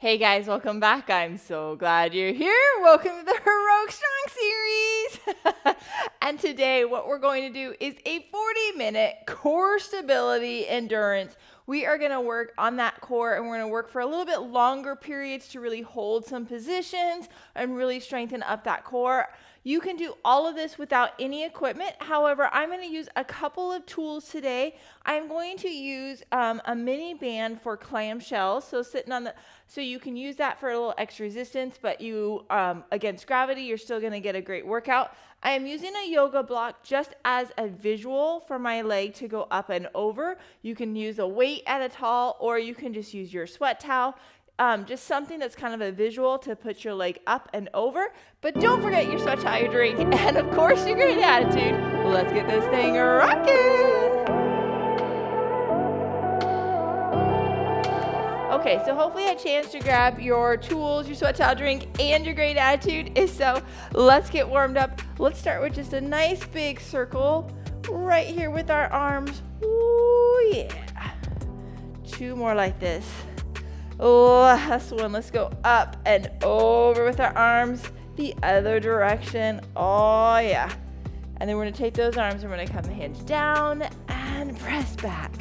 Hey guys, welcome back. I'm so glad you're here. Welcome to the Heroic Strong series. And today what we're going to do is a 40-minute core stability endurance. We are going to work on that core and we're going to work for a little bit longer periods to really hold some positions and really strengthen up that core. You can do all of this without any equipment. However, I'm going to use a couple of tools today. I'm going to use a mini band for clamshells. So you can use that for a little extra resistance, but you against gravity, you're still going to get a great workout. I am using a yoga block just as a visual for my leg to go up and over. You can use a weight at a towel, or you can just use your sweat towel. Just something that's kind of a visual to put your leg up and over. But don't forget your sweat towel, your drink, and of course your great attitude. Let's get this thing rocking. Okay, so hopefully you had a chance to grab your tools, your sweat towel, drink, and your great attitude. If so, let's get warmed up. Let's start with just a nice big circle right here with our arms. Ooh, yeah. 2 more like this. Last one. Let's go up and over with our arms the other direction. Oh, yeah. And then we're going to take those arms and we're going to come hinge down and press back.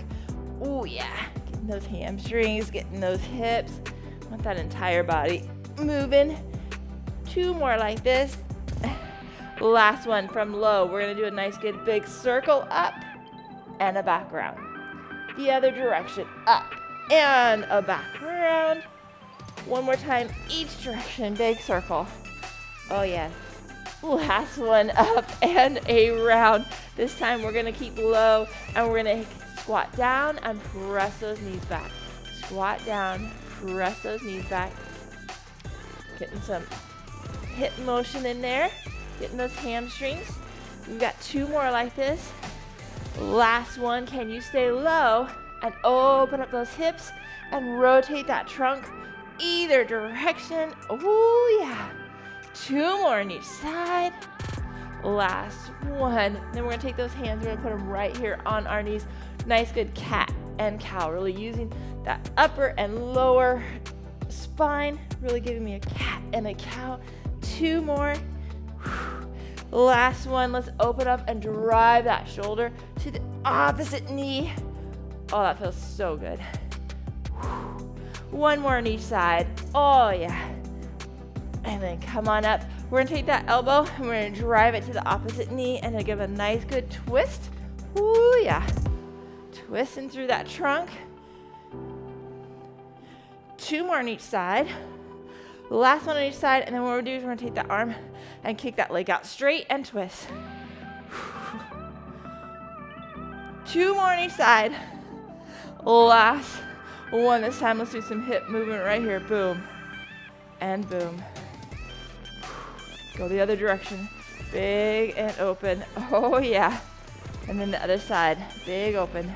Oh, yeah. Getting those hamstrings, getting those hips. I want that entire body moving. 2 more like this. Last one from low. We're going to do a nice, good, big circle up and a back round. The other direction, up and a back round. 1 more time, each direction, big circle. Oh, yes. Last one, up and a round. This time we're going to keep low and we're going to squat down and press those knees back. Squat down, press those knees back. Getting some hip motion in there. Getting those hamstrings. We've got 2 more like this. Last one, can you stay low and open up those hips and rotate that trunk either direction. Oh, yeah. 2 more on each side. Last one. Then we're going to take those hands. We're going to put them right here on our knees. Nice, good cat and cow. Really using that upper and lower spine. Really giving me a cat and a cow. 2 more. Last one. Let's open up and drive that shoulder to the opposite knee. Oh, that feels so good. 1 more on each side. Oh, yeah. And then come on up. We're going to take that elbow and we're going to drive it to the opposite knee and then give a nice, good twist. Ooh, yeah. Twisting through that trunk. 2 more on each side. Last one on each side. And then what we're going to do is we're going to take that arm and kick that leg out straight and twist. 2 more on each side. Last one. This time, let's do some hip movement right here. Boom and boom. Go the other direction. Big and open. Oh, yeah. And then the other side. Big open.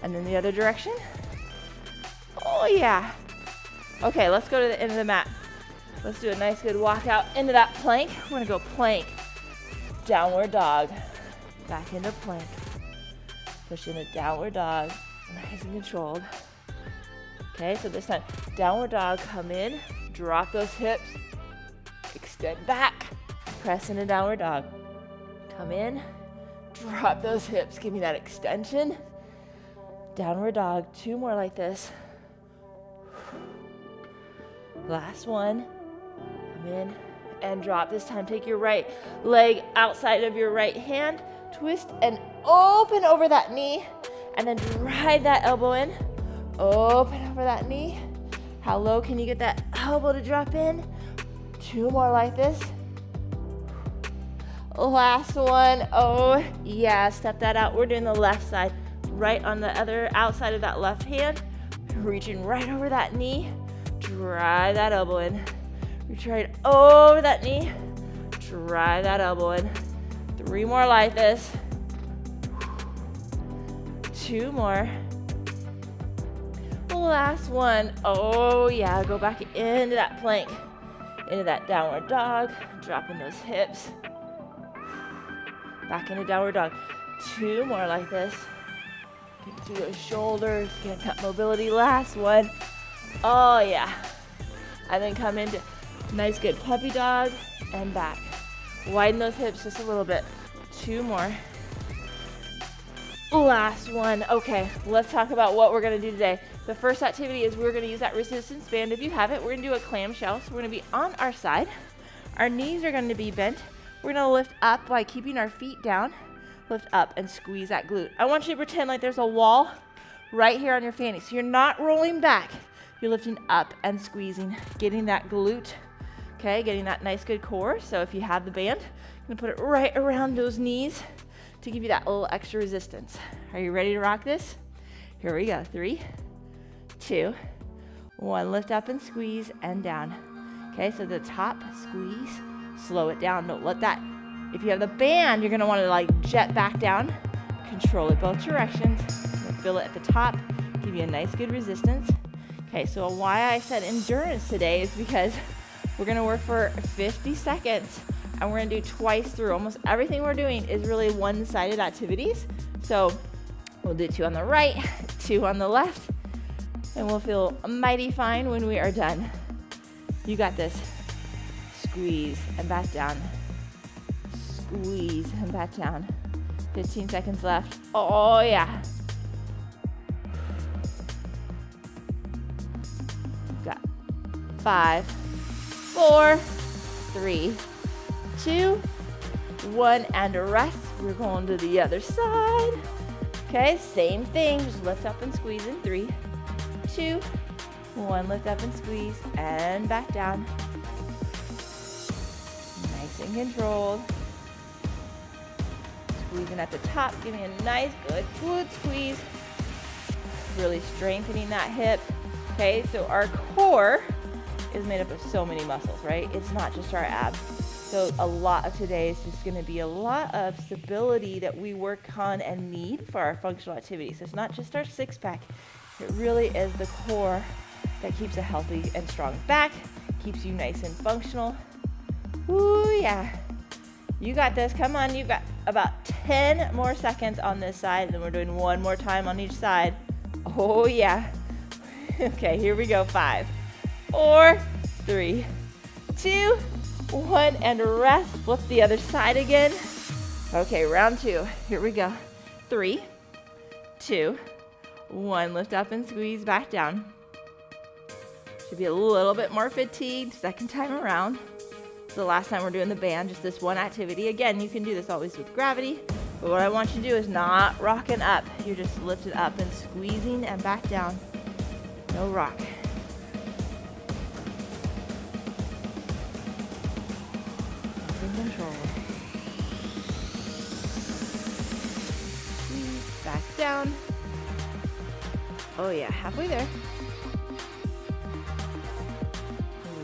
And then the other direction. Oh, yeah. Okay, let's go to the end of the mat. Let's do a nice, good walk out into that plank. We're going to go plank, downward dog, back into plank. Push into downward dog, nice and controlled. Okay, so this time, downward dog, come in, drop those hips, extend back, press into downward dog. Come in, drop those hips, give me that extension. Downward dog, 2 more like this. Last one, come in and drop. This time, take your right leg outside of your right hand, twist and open over that knee, and then drive that elbow in. Open over that knee. How low can you get that elbow to drop in? 2 more like this. Last one. Oh, yeah. Step that out. We're doing the left side. Right on the other outside of that left hand. Reaching right over that knee. Drive that elbow in. Reach right over that knee. Drive that elbow in. 3 more like this. 2 more. Last one. Oh, yeah. Go back into that plank. Into that downward dog. Dropping those hips. Back into downward dog. 2 more like this. Getting through those shoulders. Getting that mobility. Last one. Oh yeah. And then come into nice good puppy dog and back. Widen those hips just a little bit. 2 more. Last one. Okay, let's talk about what we're gonna do today. The first activity is we're gonna use that resistance band. If you have it, we're gonna do a clamshell. So we're gonna be on our side. Our knees are gonna be bent. We're gonna lift up by keeping our feet down. Lift up and squeeze that glute. I want you to pretend like there's a wall right here on your fanny. So you're not rolling back. You're lifting up and squeezing, getting that glute, okay? Getting that nice good core. So if you have the band, I'm gonna put it right around those knees to give you that little extra resistance. Are you ready to rock this? Here we go. 3, 2, 1. Lift up and squeeze and down. Okay, so the top, squeeze, slow it down. Don't let that, if you have the band, you're gonna wanna like jet back down. Control it both directions. Feel it at the top, give you a nice good resistance. Okay, so why I said endurance today is because we're gonna work for 50 seconds and we're gonna do twice through. Almost everything we're doing is really one-sided activities. So we'll do 2 on the right, 2 on the left, and we'll feel mighty fine when we are done. You got this. Squeeze and back down. Squeeze and back down. 15 seconds left. Oh yeah. Got 5, 4, 3, 2, 1, and rest. We're going to the other side. Okay, same thing. Just lift up and squeeze in 3, 2, 1. Lift up and squeeze and back down. Nice and controlled. Squeezing at the top, giving a nice good glute squeeze. Really strengthening that hip. Okay, so our core is made up of so many muscles, right? It's not just our abs. So a lot of today is just gonna be a lot of stability that we work on and need for our functional activities. It's not just our six-pack. It really is the core that keeps a healthy and strong back, keeps you nice and functional. Ooh, yeah. You got this, come on, you've got about 10 more seconds on this side, and then we're doing 1 more time on each side. Oh yeah. Okay, here we go. 5, 4, 3, 2, 1, and rest. Flip the other side again. Okay, round 2. Here we go. 3, 2, 1. Lift up and squeeze back down. Should be a little bit more fatigued second time around. It's the last time we're doing the band, just this one activity. Again, you can do this always with gravity, but what I want you to do is not rocking up. You're just lifted up and squeezing and back down. No rock. In control. Squeeze, back down. Oh yeah, halfway there.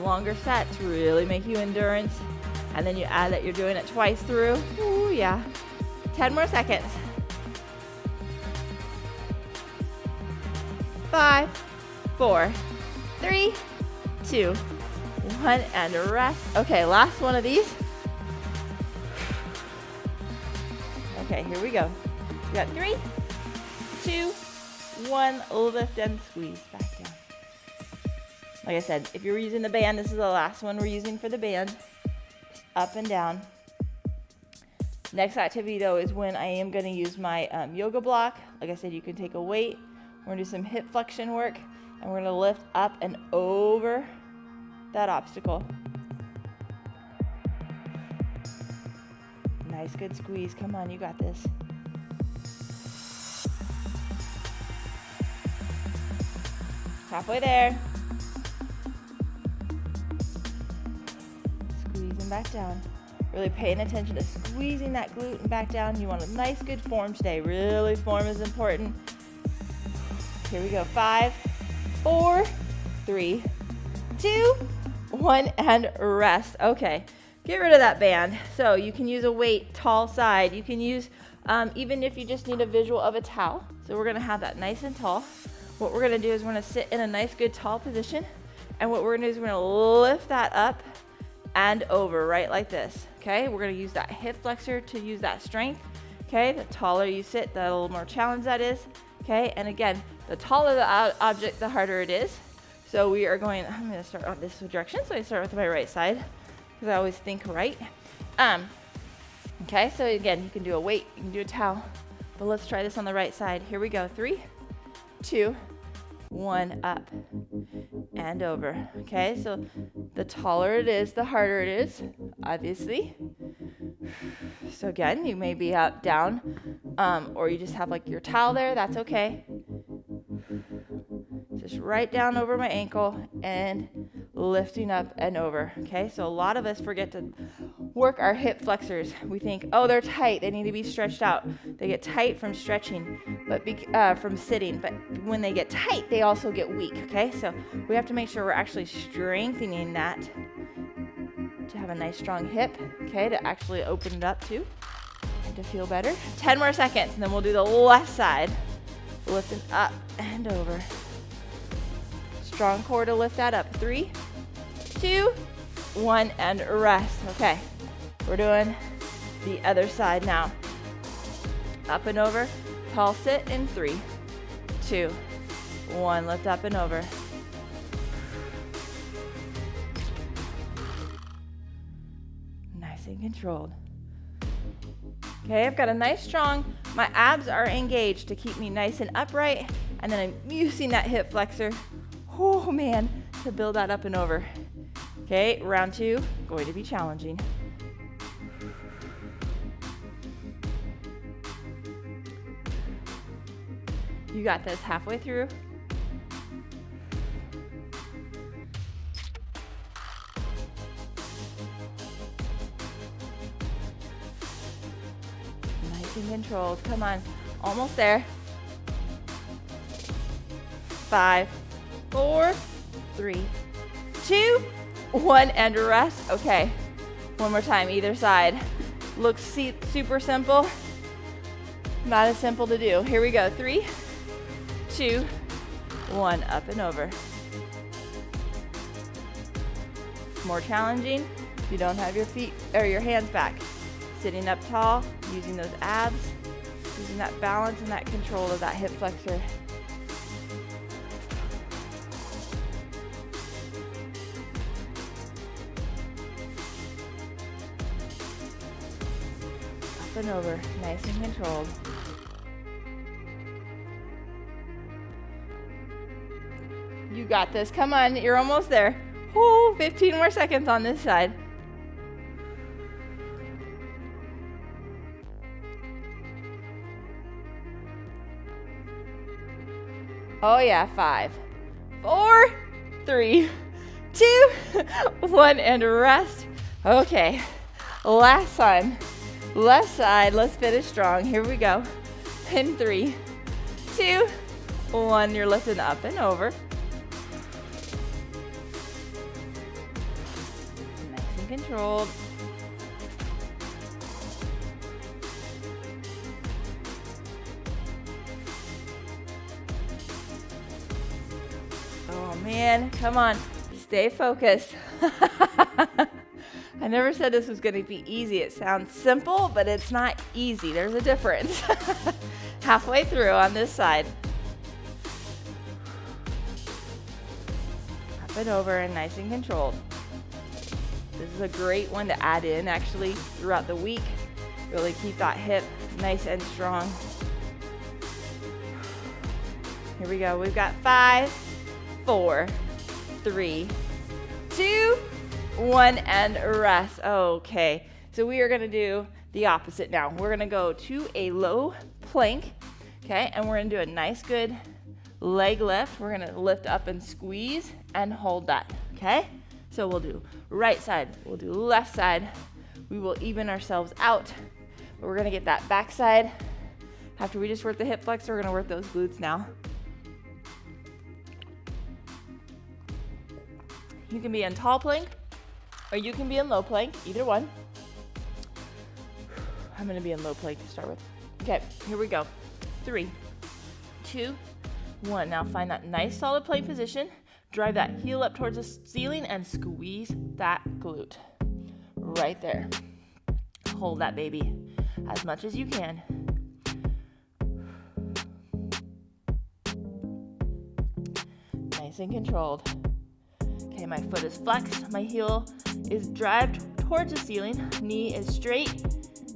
Longer sets really make you endurance, and then you add that you're doing it twice through. Ooh yeah. 10 more seconds. 5, 4, 3, 2, 1, and rest. Okay, last one of these. Okay, here we go. We got 3, 2, 1. Lift and squeeze back down. Like I said, if you're using the band, this is the last one we're using for the band. Up and down. Next activity though is when I am gonna use my yoga block. Like I said, you can take a weight. We're gonna do some hip flexion work, and we're gonna lift up and over that obstacle. Nice, good squeeze. Come on, you got this. Halfway there. Squeezing back down. Really paying attention to squeezing that glute and back down. You want a nice, good form today. Really, form is important. Here we go. 5, 4, 3, 2, 1, and rest. Okay, get rid of that band. So you can use a weight, tall side. You can use, even if you just need a visual of a towel. So we're gonna have that nice and tall. What we're gonna do is we're gonna sit in a nice, good, tall position. And what we're gonna do is we're gonna lift that up and over, right like this. Okay, we're gonna use that hip flexor to use that strength. Okay, the taller you sit, the more challenge that is. Okay, and again, the taller the object, the harder it is. So we are going, I'm going to start on this direction. So I start with my right side because I always think right. Okay, so again, you can do a weight, you can do a towel, but let's try this on the right side. Here we go. 3, 2, 1, up and over. Okay, so the taller it is, the harder it is, obviously. So again, you may be up, down, or you just have like your towel there, that's okay. Just right down over my ankle and lifting up and over. Okay, so a lot of us forget to work our hip flexors. We think, oh, they're tight, they need to be stretched out. They get tight from stretching, but from sitting. But when they get tight, they also get weak. Okay, so we have to make sure we're actually strengthening that to have a nice strong hip. Okay, to actually open it up too and to feel better. 10 more seconds, and then we'll do the left side, lifting up and over. Strong core to lift that up. 3, 2, 1, and rest. Okay, we're doing the other side now. Up and over, tall sit in 3, 2, 1, lift up and over. Nice and controlled. Okay, I've got a nice strong, my abs are engaged to keep me nice and upright, and then I'm using that hip flexor, oh man, to build that up and over. Okay, round 2, going to be challenging. You got this, halfway through. Nice and controlled, come on, almost there. 5, 4, 3, 2, 1, and rest. Okay, one more time, either side. Looks super simple, not as simple to do. Here we go, 3, 2, 1, up and over. More challenging if you don't have your feet or your hands back. Sitting up tall, using those abs, using that balance and that control of that hip flexor. Up and over, nice and controlled. You got this, come on, you're almost there. Ooh, 15 more seconds on this side. Oh yeah, 5, 4, 3, 2, 1, and rest. Okay, last time. Left side, let's finish strong. Here we go. In 3, 2, 1, you're lifting up and over. Nice and controlled. Oh man, come on, stay focused. I never said this was going to be easy. It sounds simple, but it's not easy. There's a difference. Halfway through on this side. Up and over and nice and controlled. This is a great one to add in actually throughout the week. Really keep that hip nice and strong. Here we go. We've got 5, 4, 3, 2, 1, and rest. Okay, so we are going to do the opposite now. We're going to go to a low plank, okay, and we're going to do a nice good leg lift. We're going to lift up and squeeze and hold that, okay? So we'll do right side, we'll do left side. We will even ourselves out, but we're going to get that back side. After we just work the hip flexor, we're going to work those glutes now. You can be in tall plank, or you can be in low plank, either one. I'm gonna be in low plank to start with. Okay, here we go. 3, 2, 1. Now find that nice solid plank position. Drive that heel up towards the ceiling and squeeze that glute. Right there. Hold that baby as much as you can. Nice Nice and controlled. Okay, my foot is flexed. My heel is drived towards the ceiling. Knee is straight.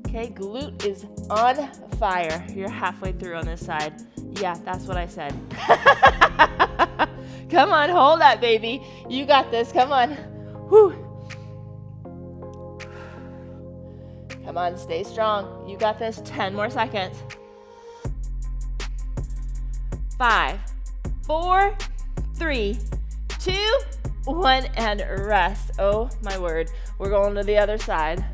Okay, glute is on fire. You're halfway through on this side. Yeah, that's what I said. Come on, hold that, baby. You got this. Come on. Whew. Come on, stay strong. You got this. 10 more seconds. 5, 4, 3, 2, 1, and rest. Oh my word. We're going to the other side.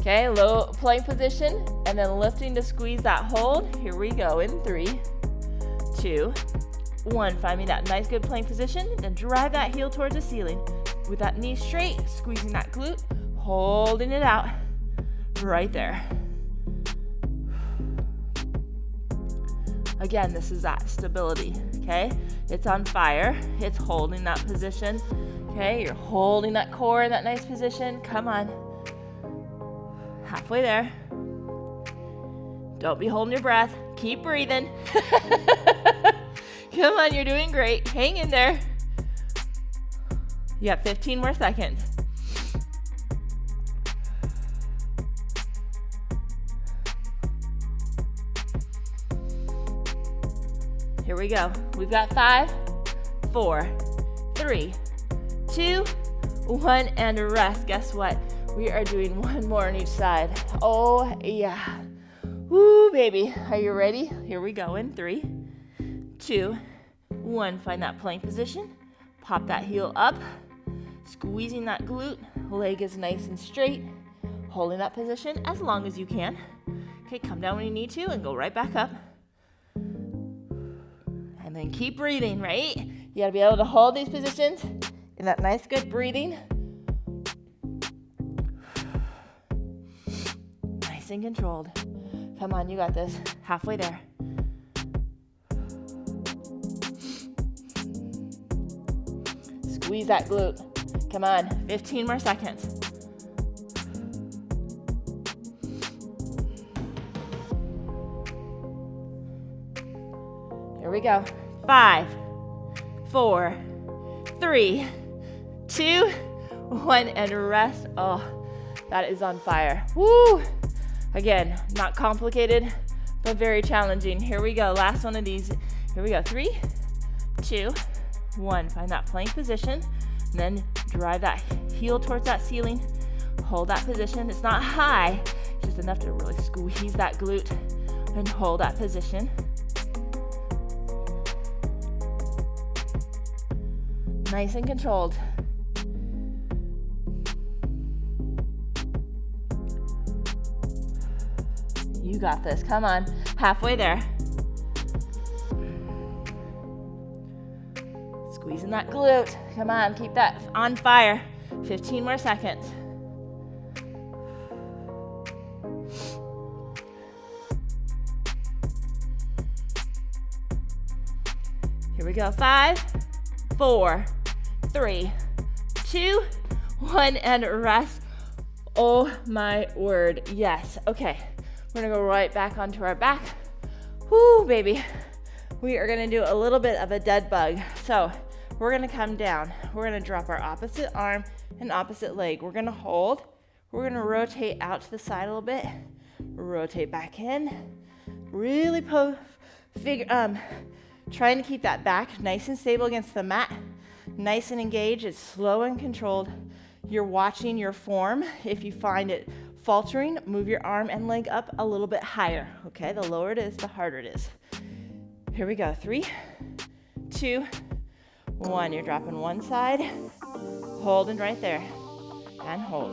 Okay, low plank position, and then lifting to squeeze that hold. Here we go in 3, 2, 1. Find me that nice good plank position, then drive that heel towards the ceiling. With that knee straight, squeezing that glute, holding it out right there. Again, this is that stability, okay? It's on fire. It's holding that position, okay? You're holding that core in that nice position. Come on. Halfway there. Don't be holding your breath. Keep breathing. Come on, you're doing great. Hang in there. You got 15 more seconds. Here we go. We've got 5, 4, 3, 2, 1, and rest. Guess what? We are doing one more on each side. Oh, yeah. Woo, baby. Are you ready? Here we go in 3, 2, 1. Find that plank position. Pop that heel up. Squeezing that glute. Leg is nice and straight. Holding that position as long as you can. Okay, come down when you need to and go right back up. And then keep breathing, right? You gotta be able to hold these positions in that nice, good breathing. Nice and controlled. Come on, you got this. Halfway there. Squeeze that glute. Come on, 15 more seconds. Here we go. 5, 4, 3, 2, 1, and rest. Oh, that is on fire. Woo! Again, not complicated, but very challenging. Here we go. Last one of these. Here we go. 3, 2, 1. Find that plank position, and then drive that heel towards that ceiling. Hold that position. It's not high, just enough to really squeeze that glute and hold that position. Nice and controlled. You got this. Come on. Halfway there. Squeezing that glute. Come on. Keep that on fire. 15 more seconds. Here we go. 5, 4, 3, 2, 1, and rest. Oh my word. Yes. Okay. We're gonna go right back onto our back. Whoo, baby. We are gonna do a little bit of a dead bug. So we're gonna come down. We're gonna drop our opposite arm and opposite leg. We're gonna hold. We're gonna rotate out to the side a little bit. Rotate back in. Really trying to keep that back nice and stable against the mat. Nice and engaged. It's slow and controlled. You're watching your form. If you find it faltering, move your arm and leg up a little bit higher. Okay, the lower it is, the harder it is. Here we go. 3, 2, 1. You're dropping one side, holding right there, and hold.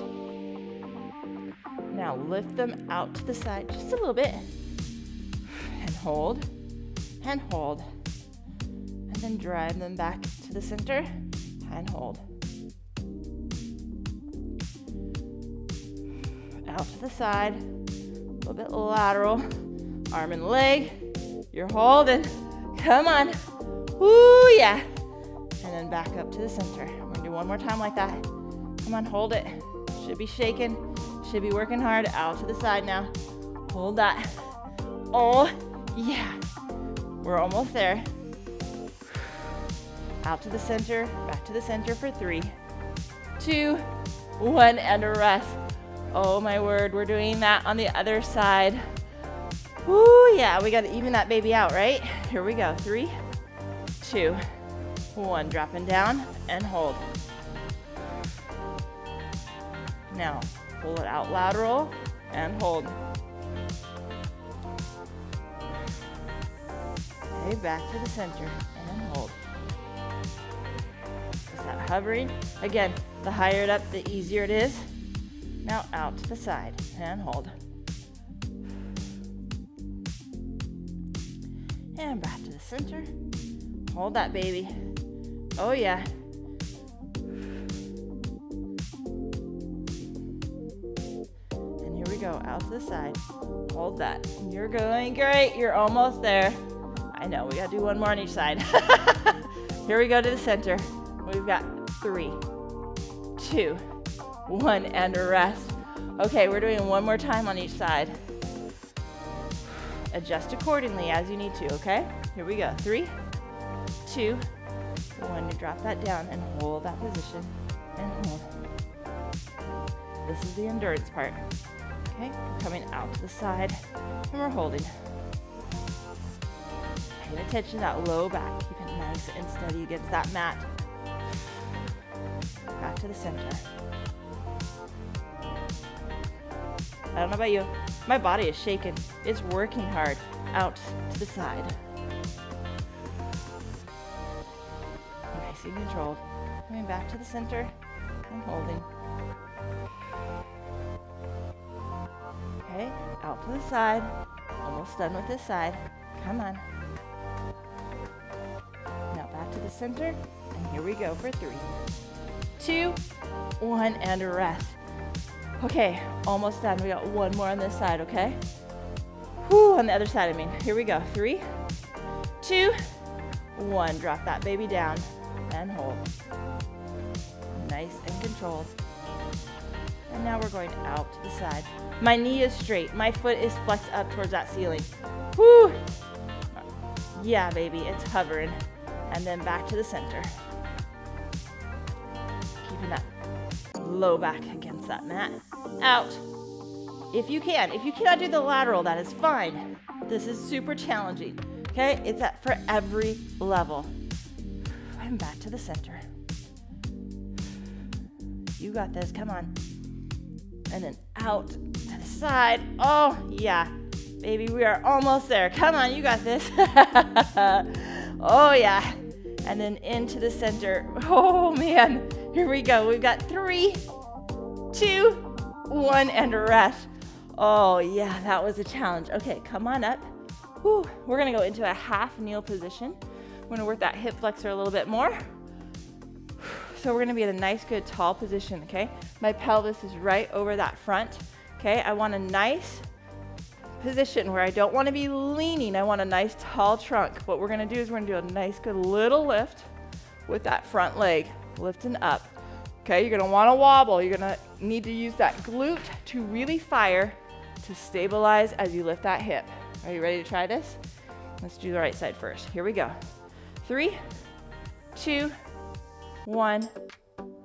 Now lift them out to the side just a little bit, and hold, and hold. And then drive them back to the center, and hold. Out to the side, a little bit lateral, arm and leg, you're holding, come on, woo, yeah, and then back up to the center. We're gonna do one more time like that. Come on, hold it, should be shaking, should be working hard. Out to the side now, hold that, oh, yeah, we're almost there. Out to the center, back to the center for 3, 2, 1, and a rest. Oh my word, we're doing that on the other side. Woo, yeah, we gotta even that baby out, right? Here we go, 3, 2, 1, dropping down and hold. Now, pull it out lateral and hold. Okay, back to the center and hold. Is that hovering? Again, the higher it up, the easier it is. Now out to the side and hold. And back to the center. Hold that baby. Oh yeah. And here we go, out to the side. Hold that. You're going great. You're almost there. I know, we gotta do one more on each side. Here we go to the center. We've got 3, 2, 1, and a rest. Okay, we're doing one more time on each side. Adjust accordingly as you need to, okay? Here we go. 3, 2, 1. You drop that down and hold that position and hold. This is the endurance part. Okay, coming out to the side and we're holding. Pay attention to that low back. Keep it nice and steady against that mat. Back to the center. I don't know about you, my body is shaking. It's working hard. Out to the side. Nice and controlled. Coming back to the center and holding. Okay, out to the side. Almost done with this side. Come on. Now back to the center, and here we go for 3, 2, 1, and a rest. Okay, almost done. We got one more on this side, okay? Whew, on the other side, I mean. Here we go. 3, 2, 1. Drop that baby down and hold. Nice and controlled. And now we're going out to the side. My knee is straight. My foot is flexed up towards that ceiling. Whew. Yeah, baby, it's hovering. And then back to the center. Keeping that low back against that mat. Out. If you can. If you cannot do the lateral, that is fine. This is super challenging. Okay? It's for every level. And back to the center. You got this. Come on. And then out to the side. Oh, yeah. Baby, we are almost there. Come on, you got this. Oh, yeah. And then into the center. Oh, man. Here we go. We've got 3, 2, 1, and a rest. Oh, yeah, that was a challenge. Okay, come on up. Whew. We're going to go into a half kneel position. We're going to work that hip flexor a little bit more. So we're going to be in a nice, good, tall position, okay? My pelvis is right over that front, okay? I want a nice position where I don't want to be leaning. I want a nice, tall trunk. What we're going to do is we're going to do a nice, good little lift with that front leg, lifting up. Okay, you're going to want to wobble. You're going to need to use that glute to really fire to stabilize as you lift that hip. Are you ready to try this? Let's do the right side first. Here we go. 3, 2, 1.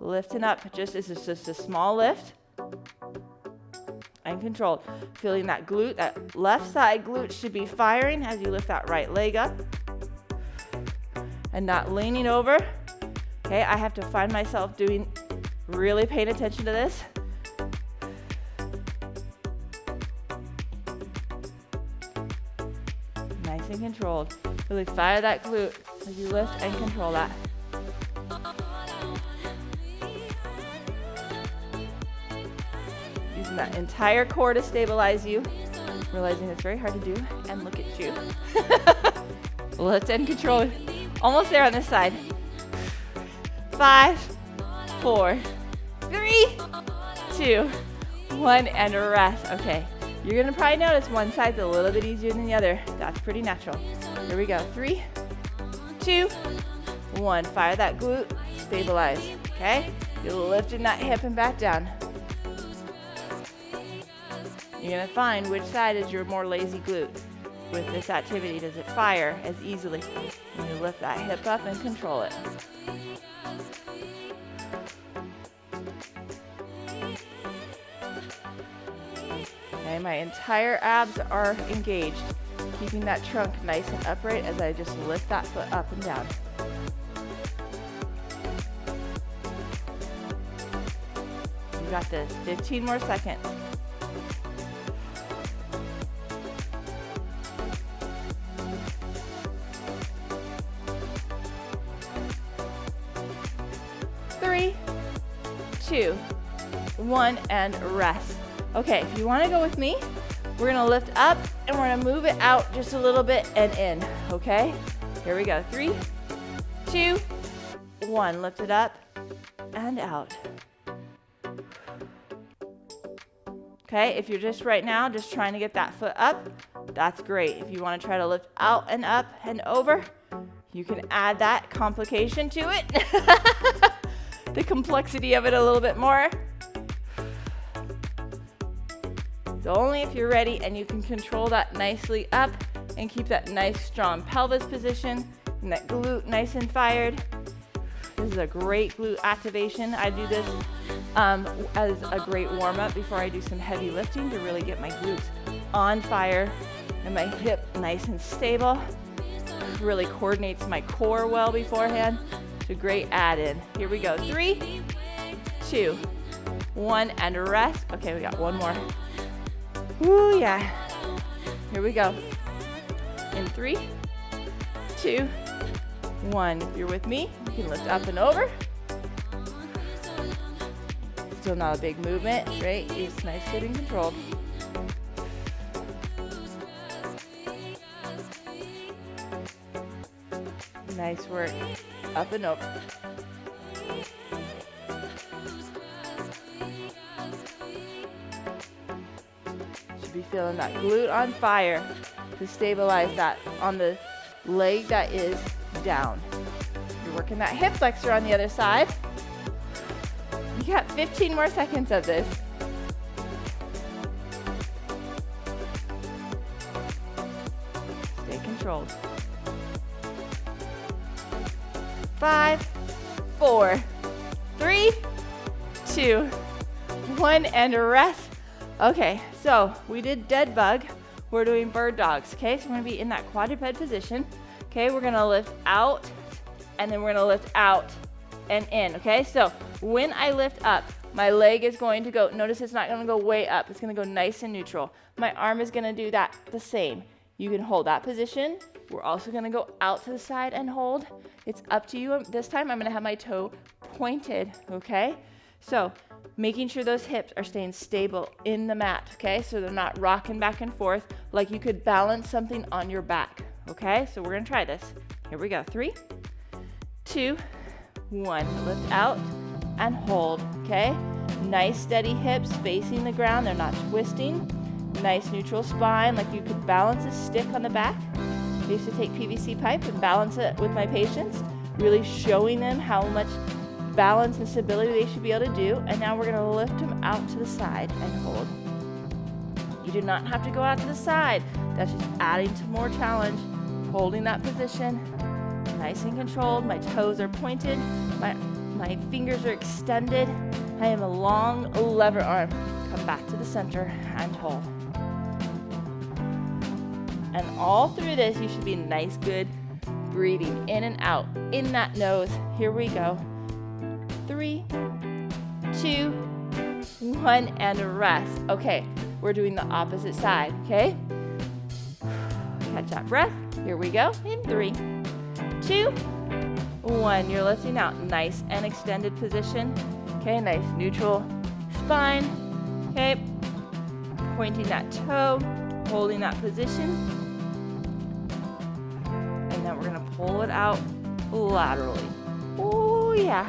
Lifting up. This is just a small lift. And controlled. Feeling that glute, that left side glute should be firing as you lift that right leg up. And not leaning over. Okay, I have to find myself really paying attention to this. Nice and controlled. Really fire that glute as you lift and control that. Using that entire core to stabilize you. Realizing it's very hard to do. And look at you. Lift and control. Almost there on this side. 5, 4, 3, 2, 1, and rest. Okay, you're gonna probably notice one side's a little bit easier than the other. That's pretty natural. Here we go. 3, 2, 1. Fire that glute, stabilize. Okay, you're lifting that hip and back down. You're gonna find which side is your more lazy glute. with this activity does it fire as easily when you lift that hip up and control it. Okay, my entire abs are engaged, keeping that trunk nice and upright as I just lift that foot up and down. You got this. 15 more seconds. Three, 2, 1, and rest. Okay, if you want to go with me, we're going to lift up and we're going to move it out just a little bit and in, okay? Here we go. 3, 2, 1. Lift it up and out. Okay, if you're just right now just trying to get that foot up, that's great. If you want to try to lift out and up and over, you can add that complication to it. The complexity of it a little bit more. So only if you're ready and you can control that nicely up and keep that nice strong pelvis position and that glute nice and fired. This is a great glute activation. I do this as a great warm-up before I do some heavy lifting to really get my glutes on fire and my hip nice and stable. Really coordinates my core well beforehand. It's a great add-in. Here we go. 3, 2, 1, and rest. Okay, we got one more. Woo, yeah. Here we go. In 3, 2, 1. If you're with me, you can lift up and over. Still not a big movement, right? It's nice, good, and controlled. Nice work. Up and over. Should be feeling that glute on fire to stabilize that on the leg that is down. You're working that hip flexor on the other side. You got 15 more seconds of this. Stay controlled. 5, 4, 3, 2, 1, and rest. Okay, so we did dead bug. We're doing bird dogs, okay? So we're gonna be in that quadruped position. Okay, we're gonna lift out, and then we're gonna lift out and in, okay? So when I lift up, my leg is going to go, notice it's not gonna go way up, it's gonna go nice and neutral. My arm is gonna do that the same. You can hold that position. We're also gonna go out to the side and hold. It's up to you. This time I'm gonna have my toe pointed, okay? So making sure those hips are staying stable in the mat, okay? So they're not rocking back and forth like you could balance something on your back, okay? So we're gonna try this. Here we go. 3, 2, 1. Lift out and hold, okay? Nice steady hips facing the ground. They're not twisting. Nice neutral spine, like you could balance a stick on the back. I used to take PVC pipe and balance it with my patients, really showing them how much balance and stability they should be able to do. And now we're gonna lift them out to the side and hold. You do not have to go out to the side. That's just adding to more challenge. Holding that position, nice and controlled. My toes are pointed. My fingers are extended. I am a long lever arm. Come back to the center and hold. And all through this, you should be nice, good breathing in and out in that nose. Here we go. 3, 2, 1, and rest. Okay, we're doing the opposite side, okay? Catch that breath. Here we go. In 3, 2, 1. You're lifting out. Nice and extended position. Okay, nice neutral spine. Okay, pointing that toe, holding that position. And then we're gonna pull it out laterally. Oh yeah.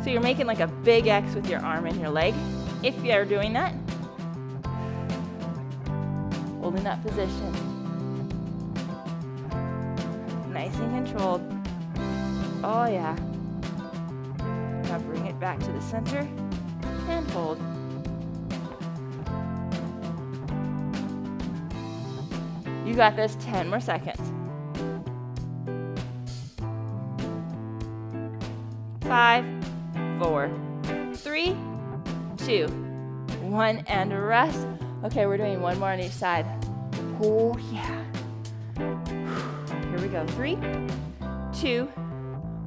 So you're making like a big X with your arm and your leg. If you're doing that, holding that position. Nice and controlled. Oh yeah. Now bring it back to the center and hold. You You got this. 10 more seconds. 5, 4, 3, 2, 1, and rest. Okay, we're doing one more on each side. Oh, yeah. Here we go. 3, 2,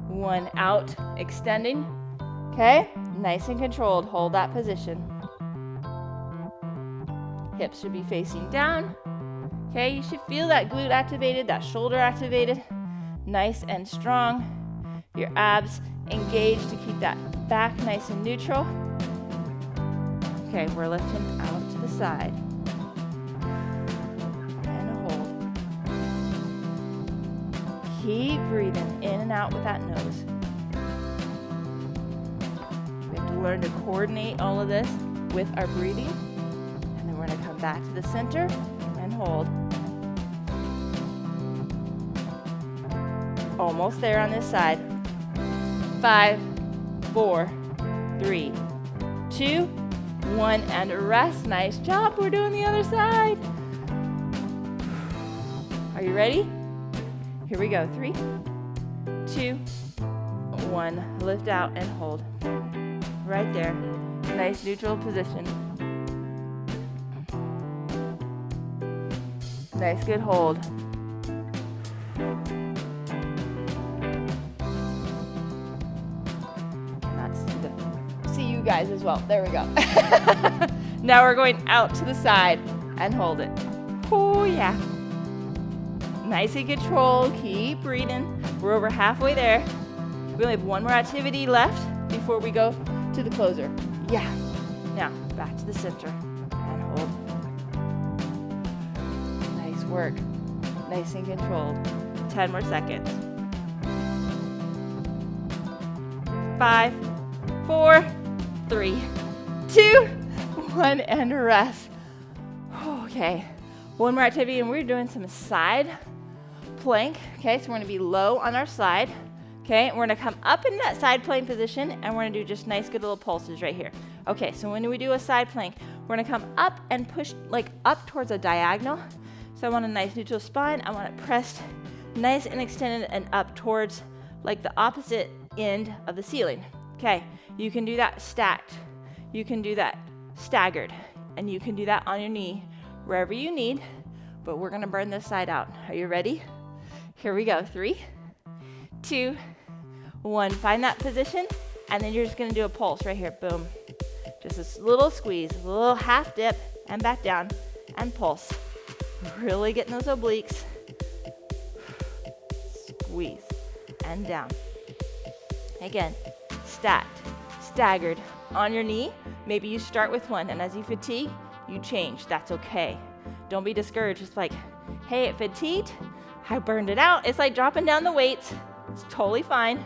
1, out, extending. Okay, nice and controlled. Hold that position. Hips should be facing down. Okay, you should feel that glute activated, that shoulder activated. Nice and strong. Your abs engaged to keep that back nice and neutral. Okay, we're lifting out to the side. And hold. Keep breathing in and out with that nose. We have to learn to coordinate all of this with our breathing. And then we're going to come back to the center and hold. Almost there on this side. 5, 4, 3, 2, 1, and rest. Nice job. We're doing the other side. Are you ready? Here we go. 3, 2, 1. Lift out and hold. Right there. Nice neutral position. Nice, good hold. See you guys as well. There we go. Now we're going out to the side and hold it. Oh, yeah. Nice and controlled. Keep breathing. We're over halfway there. We only have one more activity left before we go to the closer. Yeah. Now, back to the center and hold. Nice work. Nice and controlled. 10 more seconds. 5, 4, 3, 2, 1, and rest. Okay, one more activity, and we're doing some side plank. Okay, so we're gonna be low on our side. Okay, and we're gonna come up in that side plank position, and we're gonna do just nice, good little pulses right here. Okay, so when we do a side plank, we're gonna come up and push like up towards a diagonal. So I want a nice neutral spine. I want it pressed nice and extended and up towards like the opposite end of the ceiling. Okay, you can do that stacked, you can do that staggered, and you can do that on your knee, wherever you need, but we're gonna burn this side out. Are you ready? Here we go. 3, 2, 1. Find that position, and then you're just gonna do a pulse right here. Boom. Just a little squeeze, a little half dip, and back down, and pulse. Really getting those obliques. Squeeze, and down. Again. Stacked, staggered, on your knee. Maybe you start with one, and as you fatigue, you change. That's okay. Don't be discouraged. It's like, hey, it fatigued. I burned it out. It's like dropping down the weights. It's totally fine.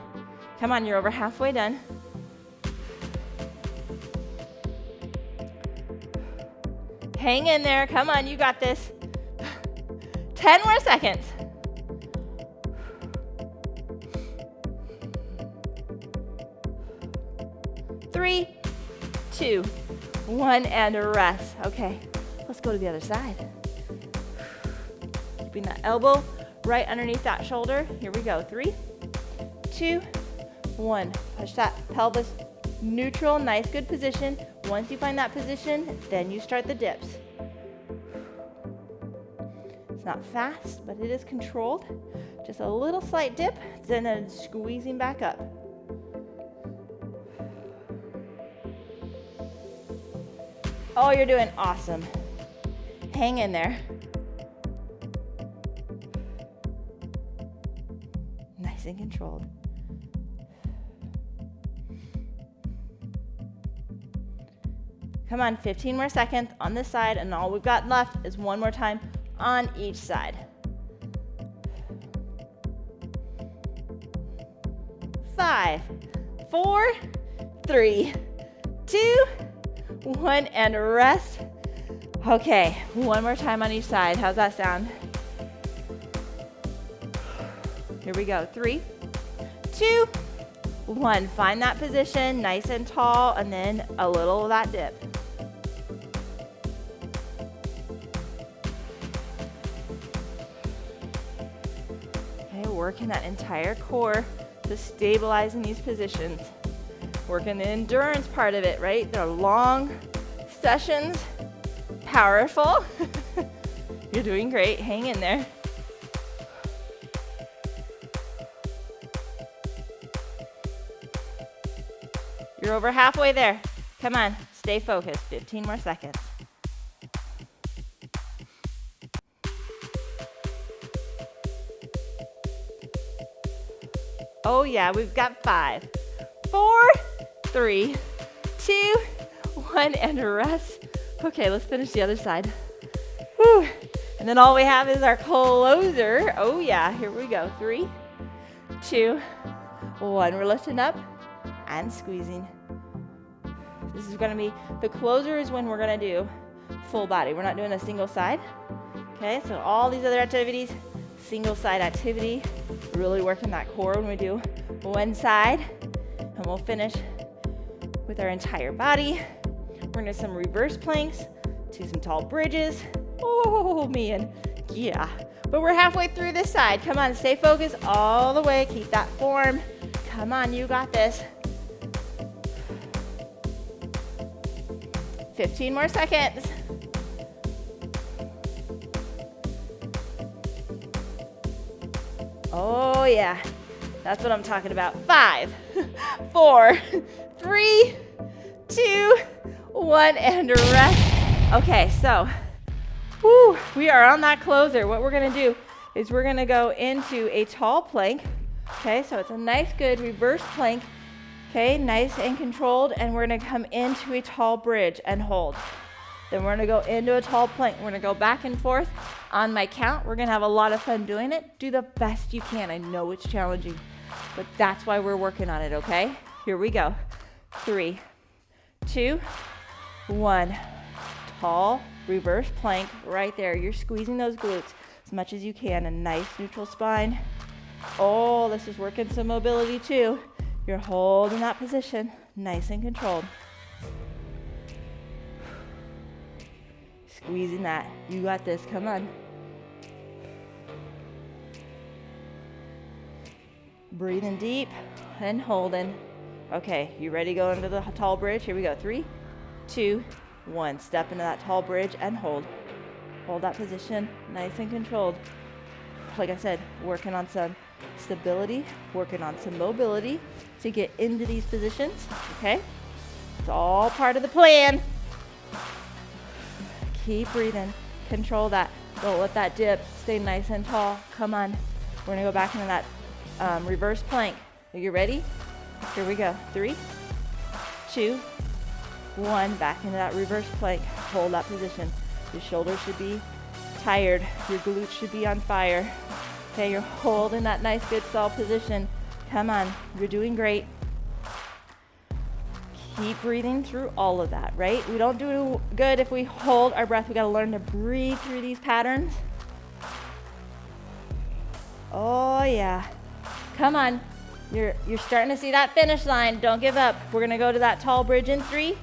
Come on, you're over halfway done. Hang in there. Come on, you got this. 10 more seconds. 3, 2, 1, and rest. Okay, let's go to the other side. Keeping that elbow right underneath that shoulder. Here we go. 3, 2, 1. Push that pelvis neutral. Nice, good position. Once you find that position, then you start the dips. It's not fast, but it is controlled. Just a little slight dip, then squeezing back up. Oh, you're doing awesome. Hang in there. Nice and controlled. Come on, 15 more seconds on this side, and all we've got left is one more time on each side. 5, 4, 3, 2, 1, and rest. Okay, one more time on each side. How's that sound? Here we go. 3, 2, 1. Find that position, nice and tall, and then a little of that dip. working that entire core to stabilizing these positions. Working the endurance part of it, right? They're long sessions, powerful. You're doing great, hang in there. You're over halfway there. Come on, stay focused, 15 more seconds. Oh yeah, we've got 5, 4, 3, 2, 1, and rest. Okay, let's finish the other side. Whew. And then all we have is our closer. Oh yeah, here we go. 3, 2, 1. We're lifting up and squeezing. This is gonna be, the closer is when we're gonna do full body. We're not doing a single side. Okay, so all these other activities, single side activity, really working that core when we do one side. And we'll finish with our entire body. We're gonna do some reverse planks, do some tall bridges. Oh man, yeah. But we're halfway through this side. Come on, stay focused all the way. Keep that form. Come on, you got this. 15 more seconds. Oh yeah, that's what I'm talking about. 5, 4, 3, 2, 1, and rest. Okay, so we are on that closer. What we're gonna do is we're gonna go into a tall plank. Okay, so it's a nice, good reverse plank. Okay, nice and controlled, and we're gonna come into a tall bridge and hold. Then we're gonna go into a tall plank. We're gonna go back and forth on my count. We're gonna have a lot of fun doing it. Do the best you can. I know it's challenging, but that's why we're working on it, okay? Here we go. 3, 2, 1. Tall reverse plank right there. You're squeezing those glutes as much as you can. A nice neutral spine. Oh, this is working some mobility too. You're holding that position, nice and controlled. Squeezing that. You got this. Come on. Breathing deep and holding. Okay, you ready to go into the tall bridge? Here we go. 3, 2, 1. Step into that tall bridge and hold. Hold that position, nice and controlled. Like I said, working on some stability, working on some mobility to get into these positions, okay? It's all part of the plan. Keep breathing, control that. Don't let that dip, stay nice and tall. Come on, we're gonna go back into that reverse plank. Are you ready? Here we go, 3, 2, 1, back into that reverse plank. Hold that position. Your shoulders should be tired, your glutes should be on fire. Okay, you're holding that nice, good, solid position. Come on, you're doing great. Keep breathing through all of that, right? We don't do good if we hold our breath. We gotta learn to breathe through these patterns. Oh yeah, come on. You're starting to see that finish line. Don't give up. We're gonna go to that tall bridge in 3,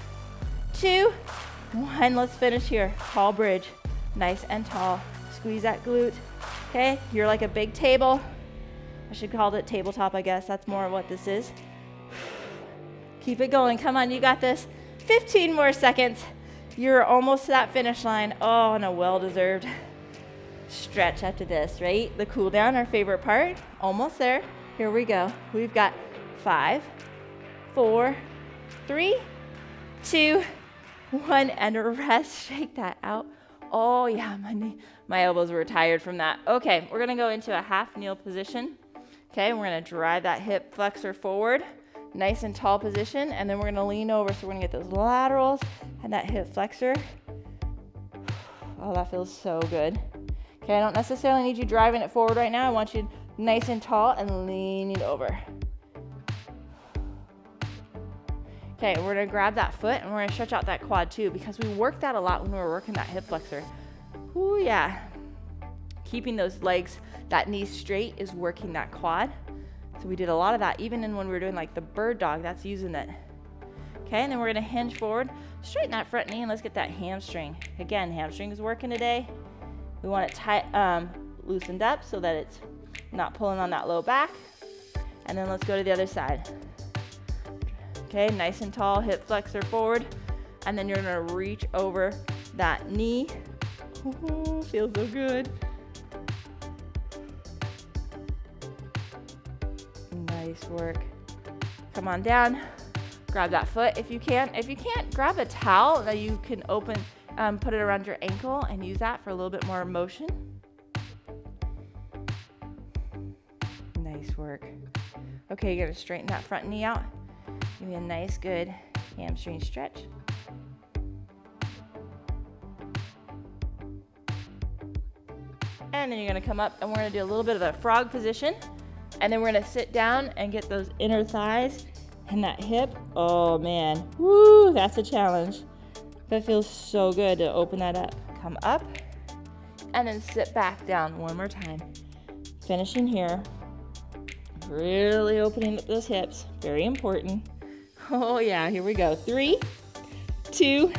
2, 1. Let's finish here. Tall bridge, nice and tall. Squeeze that glute. Okay, you're like a big table. I should call it tabletop, I guess. That's more what this is. Keep it going. Come on, you got this. 15 more seconds. You're almost to that finish line. Oh, and a well-deserved stretch after this, right? The cool down, our favorite part. Almost there. Here we go. We've got 5, 4, 3, 2, 1, and rest. Shake that out. Oh yeah, my elbows were tired from that. Okay, we're gonna go into a half kneel position. Okay, we're gonna drive that hip flexor forward, nice and tall position, and then we're gonna lean over, so we're gonna get those laterals and that hip flexor. Oh, that feels so good. Okay, I don't necessarily need you driving it forward right now. I want you nice and tall and leaning over. Okay, we're gonna grab that foot and we're gonna stretch out that quad too, because we worked that a lot when we were working that hip flexor. Ooh yeah. Keeping those legs, that knee straight is working that quad. So we did a lot of that, even when we were doing like the bird dog, that's using it. Okay, and then we're gonna hinge forward, straighten that front knee, and let's get that hamstring. Again, hamstring is working today. We want it tight, loosened up so that it's not pulling on that low back. And then let's go to the other side. Okay, nice and tall, hip flexor forward. And then you're gonna reach over that knee. Ooh, feels so good. Nice work. Come on down. Grab that foot if you can. If you can't, grab a towel that you can open, put it around your ankle and use that for a little bit more motion. Nice work. Okay, you're gonna straighten that front knee out. Give me a nice, good hamstring stretch. And then you're gonna come up and we're gonna do a little bit of a frog position. And then we're gonna sit down and get those inner thighs and that hip. Oh man, woo, that's a challenge. That feels so good to open that up. Come up and then sit back down one more time. Finishing here. Really opening up those hips, very important. Oh yeah, here we go. 3, 2,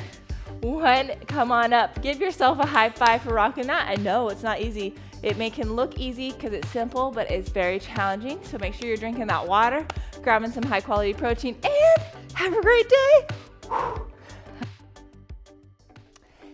1, come on up. Give yourself a high five for rocking that. I know it's not easy. It can look easy because it's simple, but it's very challenging. So make sure you're drinking that water, grabbing some high quality protein, and have a great day.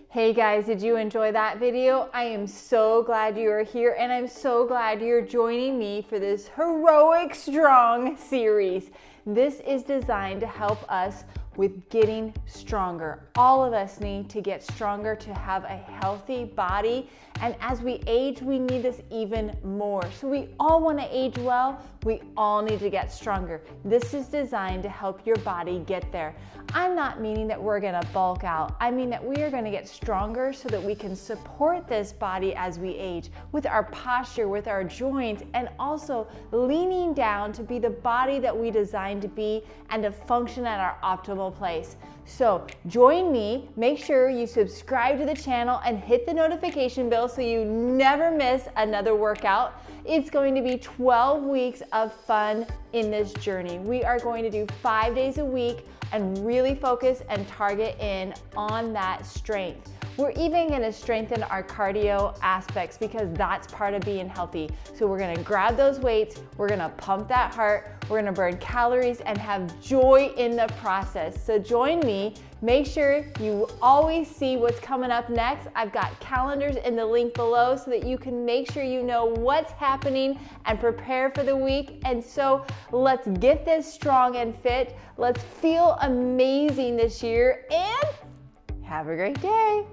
Hey guys, did you enjoy that video? I am so glad you are here, and I'm so glad you're joining me for this Heroic Strong series. This is designed to help us with getting stronger. All of us need to get stronger to have a healthy body, and as we age, we need this even more. So we all want to age well, we all need to get stronger. This is designed to help your body get there. I'm not meaning that we're gonna bulk out. I mean that we are gonna get stronger so that we can support this body as we age with our posture, with our joints, and also leaning down to be the body that we designed to be and to function at our optimal place. So join me, make sure you subscribe to the channel and hit the notification bell so you never miss another workout. It's going to be 12 weeks of fun in this journey. We are going to do 5 days a week and really focus and target in on that strength. We're even gonna strengthen our cardio aspects because that's part of being healthy. So we're gonna grab those weights, we're gonna pump that heart, we're gonna burn calories and have joy in the process. So join me, make sure you always see what's coming up next. I've got calendars in the link below so that you can make sure you know what's happening and prepare for the week. And so let's get this strong and fit. Let's feel amazing this year and have a great day.